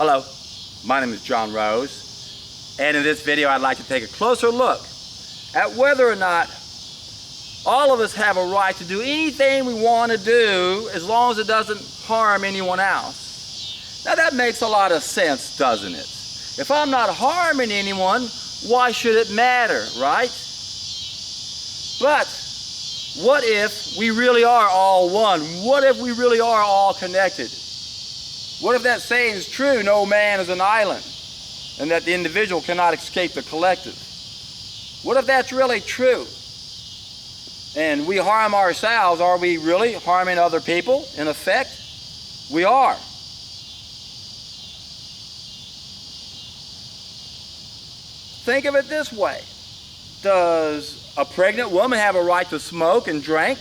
Hello, my name is John Rose, and in this video I'd like to take a closer look at whether or not all of us have a right to do anything we want to do as long as it doesn't harm anyone else. Now that makes a lot of sense, doesn't it? If I'm not harming anyone, why should it matter, right? But what if we really are all one? What if we really are all connected? What if that saying is true, no man is an island, and that the individual cannot escape the collective? What if that's really true? And we harm ourselves, are we really harming other people? In effect, we are. Think of it this way. Does a pregnant woman have a right to smoke and drink?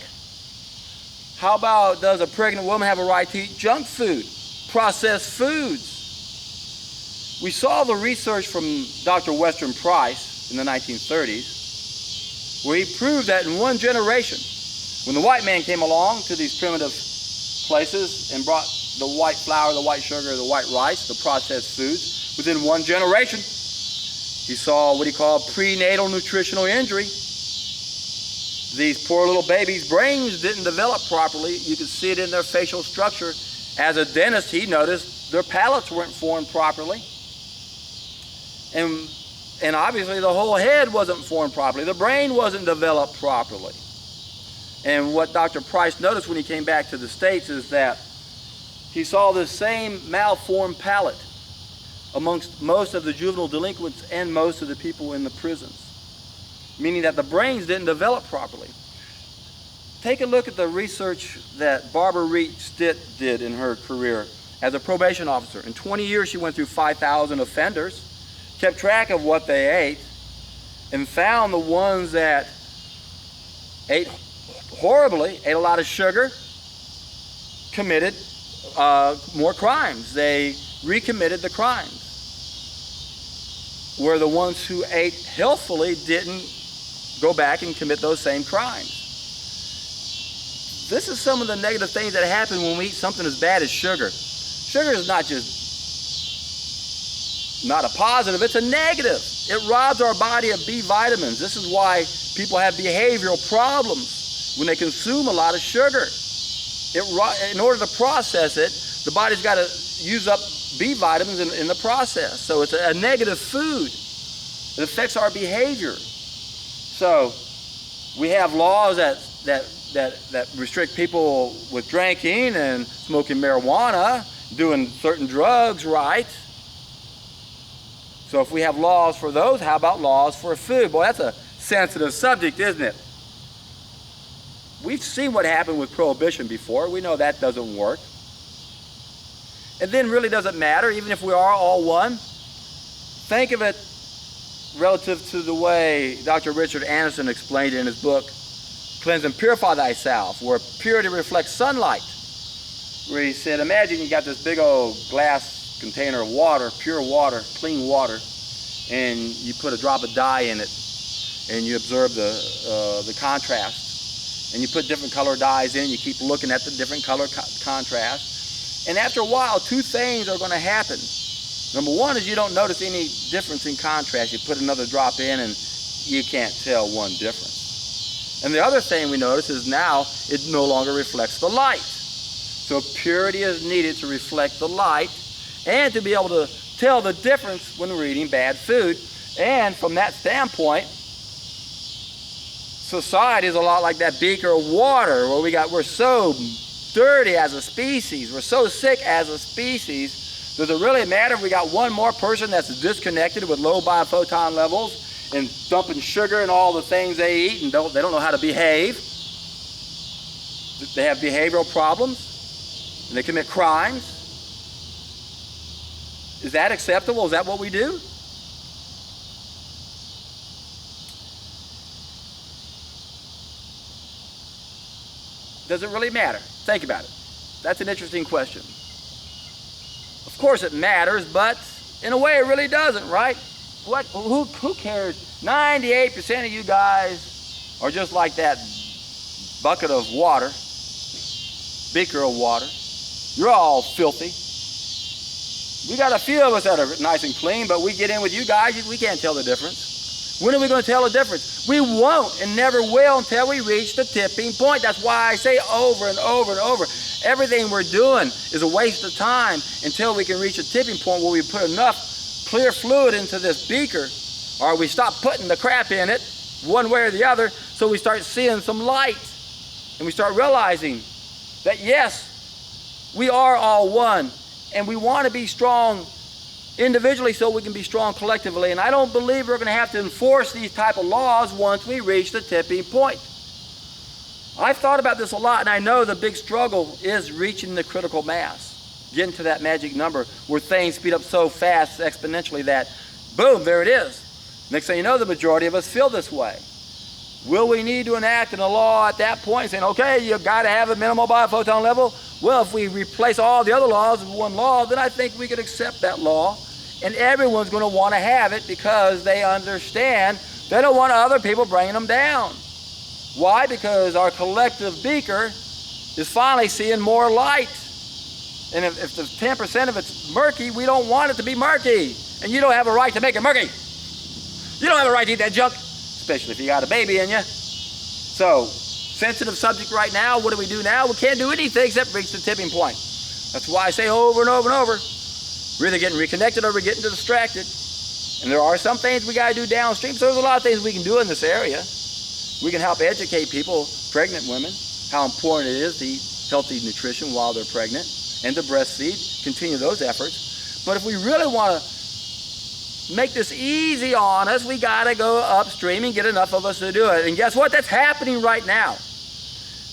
How about, does a pregnant woman have a right to eat junk food, processed foods? We saw the research from Dr. Weston Price in the 1930s, where he proved that in one generation, when the white man came along to these primitive places and brought the white flour, the white sugar, the white rice, the processed foods, within one generation, he saw what he called prenatal nutritional injury. These poor little babies' brains didn't develop properly. You could see it in their facial structure. As a dentist, he noticed their palates weren't formed properly. And obviously the whole head wasn't formed properly. The brain wasn't developed properly. And what Dr. Price noticed when he came back to the States is that he saw the same malformed palate amongst most of the juvenile delinquents and most of the people in the prisons, meaning that the brains didn't develop properly. Take a look at the research that Barbara Reed Stitt did in her career as a probation officer. In 20 years, she went through 5,000 offenders, kept track of what they ate, and found the ones that ate horribly, ate a lot of sugar, committed more crimes. They recommitted the crimes. Where the ones who ate healthfully didn't go back and commit those same crimes. This is some of the negative things that happen when we eat something as bad as sugar. Sugar is not just not a positive, it's a negative. It robs our body of B vitamins. This is why people have behavioral problems when they consume a lot of sugar. In order to process it, the body's got to use up B vitamins in the process. So it's a negative food. It affects our behavior. So we have laws that restrict people with drinking and smoking marijuana, doing certain drugs, right? So if we have laws for those, how about laws for food? Boy, that's a sensitive subject, isn't it? We've seen what happened with prohibition before. We know that doesn't work. And then really doesn't matter, even if we are all one. Think of it relative to the way Dr. Richard Anderson explained it in his book, Cleanse and Purify Thyself, where purity reflects sunlight. Where he said, imagine you got this big old glass container of water, pure water, clean water, and you put a drop of dye in it, and you observe the contrast. And you put different color dyes in, you keep looking at the different color contrast. And after a while, two things are going to happen. Number one is you don't notice any difference in contrast. You put another drop in and you can't tell one difference. And the other thing we notice is now it no longer reflects the light. So purity is needed to reflect the light and to be able to tell the difference when we're eating bad food. And from that standpoint, society is a lot like that beaker of water where we're so dirty as a species, we're so sick as a species. Does it really matter if we got one more person that's disconnected with low biophoton levels and dumping sugar and all the things they eat and they don't know how to behave? They have behavioral problems and they commit crimes. Is that acceptable? Is that what we do? Does it really matter? Think about it. That's an interesting question. Of course it matters, but in a way it really doesn't, right? Who cares? 98% of you guys are just like that bucket of water, beaker of water. You're all filthy. We got a few of us that are nice and clean, but we get in with you guys, we can't tell the difference. When are we going to tell the difference? We won't and never will until we reach the tipping point. That's why I say over and over and over, everything we're doing is a waste of time until we can reach a tipping point where we put enough clear fluid into this beaker, or we stop putting the crap in it one way or the other, so we start seeing some light. And we start realizing that yes, we are all one, and we want to be strong individually so we can be strong collectively. And I don't believe we're going to have to enforce these type of laws once we reach the tipping point. I've thought about this a lot, and I know the big struggle is reaching the critical mass, getting to that magic number where things speed up so fast exponentially that boom, there it is. Next thing you know, the majority of us feel this way. Will we need to enact a law at that point saying, okay, you've got to have a minimal biophoton level? Well, if we replace all the other laws with one law, then I think we could accept that law. And everyone's going to want to have it because they understand they don't want other people bringing them down. Why? Because our collective beaker is finally seeing more light. And if the 10% of it's murky, we don't want it to be murky. And you don't have a right to make it murky. You don't have a right to eat that junk, especially if you got a baby in you. So, sensitive subject right now. What do we do now? We can't do anything except reach the tipping point. That's why I say over and over and over, we're either getting reconnected or we're getting distracted. And there are some things we got to do downstream. So there's a lot of things we can do in this area. We can help educate people, pregnant women, how important it is to eat healthy nutrition while they're pregnant and to breastfeed, continue those efforts. But if we really want to make this easy on us, we got to go upstream and get enough of us to do it. And guess what? That's happening right now.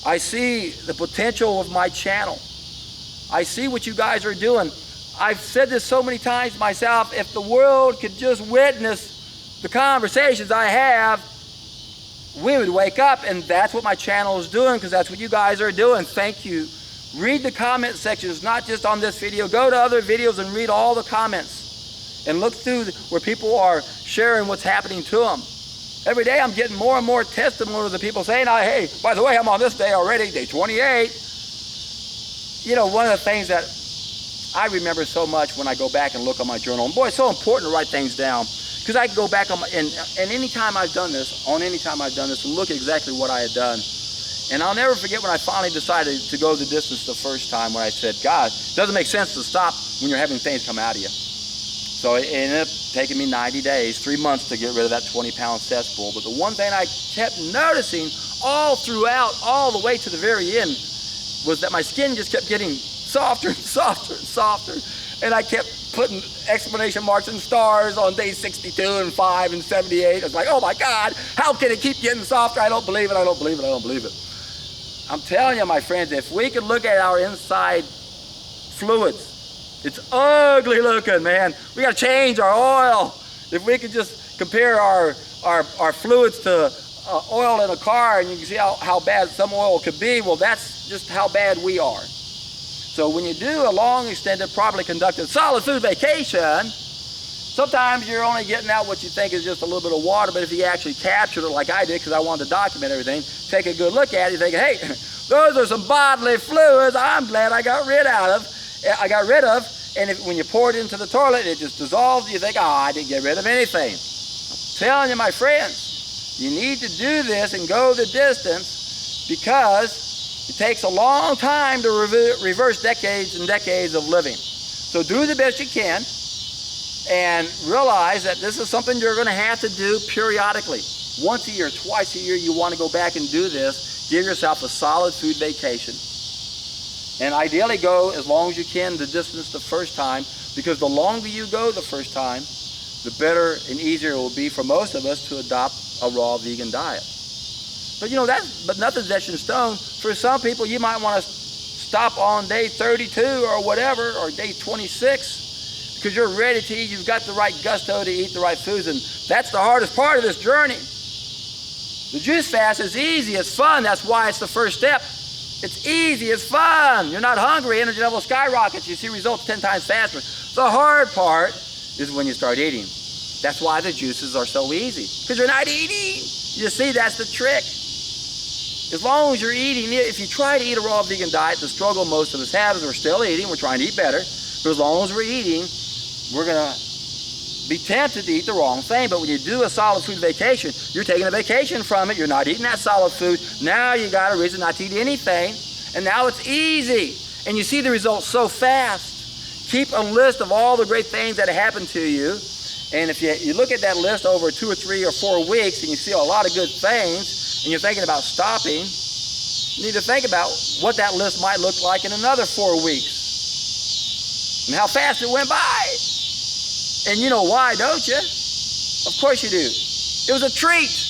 I see the potential of my channel. I see what you guys are doing. I've said this so many times myself, if the world could just witness the conversations I have, we would wake up, and that's what my channel is doing, because that's what you guys are doing. Thank you. Read the comment sections, not just on this video. Go to other videos and read all the comments and look through where people are sharing what's happening to them. Every day I'm getting more and more testimonies of people saying, oh, hey, by the way, I'm on this day already, day 28. You know, one of the things that I remember so much when I go back and look on my journal, and boy, it's so important to write things down, because I can go back on my, and any time I've done this, and look at exactly what I had done. And I'll never forget when I finally decided to go the distance the first time, when I said, God, it doesn't make sense to stop when you're having things come out of you. So it ended up taking me 90 days, 3 months to get rid of that 20-pound cesspool. But the one thing I kept noticing all throughout, all the way to the very end, was that my skin just kept getting softer and softer and softer. And I kept putting exclamation marks and stars on day 62 and 5 and 78. I was like, oh my God, how can it keep getting softer? I don't believe it, I don't believe it, I don't believe it. I'm telling you, my friends, if we could look at our inside fluids, it's ugly looking, man. We got to change our oil. If we could just compare our fluids to oil in a car, and you can see how bad some oil could be, well, that's just how bad we are. So when you do a long, extended, properly conducted, solid food vacation, sometimes you're only getting out what you think is just a little bit of water, but if you actually captured it like I did, because I wanted to document everything, take a good look at it, you're thinking, hey, those are some bodily fluids I'm glad I got rid of. And when you pour it into the toilet, it just dissolves. You think, oh, I didn't get rid of anything. I'm telling you, my friends, you need to do this and go the distance, because it takes a long time to reverse decades and decades of living. So do the best you can and realize that this is something you're going to have to do periodically. Once a year, twice a year, you want to go back and do this. Give yourself a solid food vacation. And ideally go as long as you can the distance the first time, because the longer you go the first time, the better and easier it will be for most of us to adopt a raw vegan diet. But you know, but nothing's etched in stone. For some people, you might want to stop on day 32 or whatever, or day 26, because you're ready to eat. You've got the right gusto to eat the right foods, and that's the hardest part of this journey. The juice fast is easy, it's fun. That's why it's the first step. It's easy, it's fun. You're not hungry, energy level skyrockets. You see results 10 times faster. The hard part is when you start eating. That's why the juices are so easy, because you're not eating. You see, that's the trick. As long as you're eating, if you try to eat a raw vegan diet, the struggle most of us have is we're still eating, we're trying to eat better, but as long as we're eating, we're going to be tempted to eat the wrong thing. But when you do a solid food vacation, you're taking a vacation from it. You're not eating that solid food. Now you got a reason not to eat anything. And now it's easy. And you see the results so fast. Keep a list of all the great things that happened to you. And if you look at that list over 2 or 3 or 4 weeks and you see a lot of good things and you're thinking about stopping, you need to think about what that list might look like in another 4 weeks and how fast it went by. And you know why, don't you? Of course you do. It was a treat.